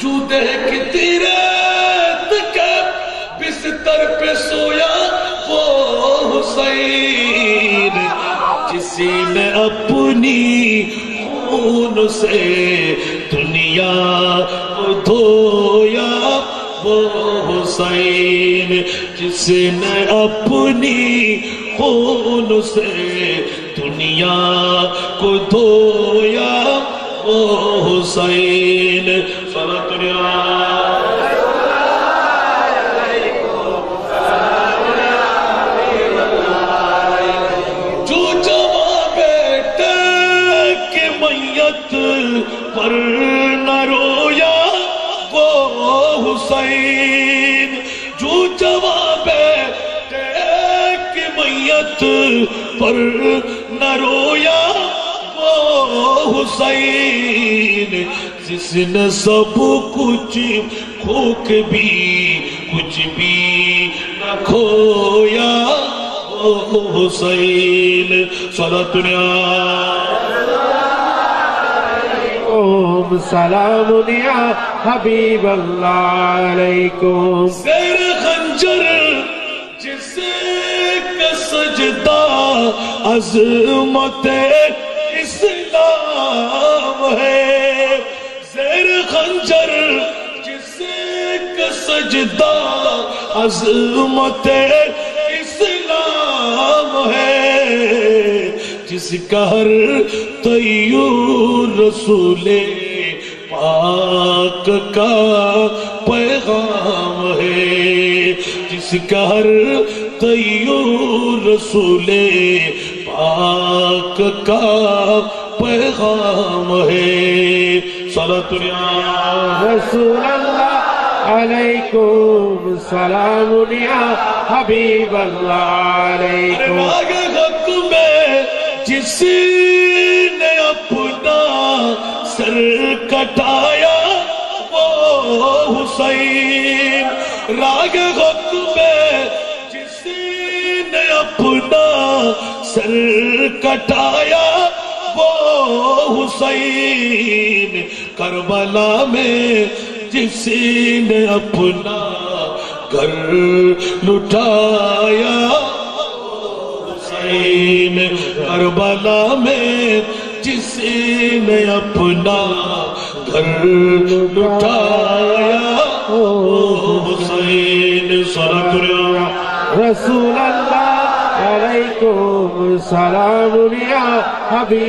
جو دیکھ تیرے کے بستر پہ سویا وہ حسین، جسی نے اپنی خون سے دنیا کو دھویا وہ حسین، جس نے اپنی خون سے دنیا کو دھویا وہ حسین۔ صلوات جو جوان بیٹے کی میت پر نہ رویا وہ حسین، جو جوان بیٹے کی میت پر نہ رویا وہ حسین، جس نے سب کچھ کھو کے بھی کچھ بھی نہ کھویا وہ حسین۔ صلاۃ علیکم سلام یا حبیب اللہ علیکم۔ زیر خنجر جس کا سجدہ عظمت اسلام ہے، زیر خنجر جس کا سجدہ عظمت اسلام ہے، جس کا ہر طیور رسول پاک کا پیغام ہے، جس کا ہر طیور رسول پاک کا پیغام ہے۔ صلاۃ رسول اللہ علیکم سلام یا حبیب اللہ علیکم۔ راگ حق میں جس نے اپنا سر کٹایا وہ حسین، راگ حق میں جس نے اپنا سر کٹایا وہ حسین، کربلا میں جس نے اپنا گھر لٹایا حسین، کربلا میں جس نے اپنا گھر لٹایا حسین۔ رسول اللہ علیکم سلام یا حبیب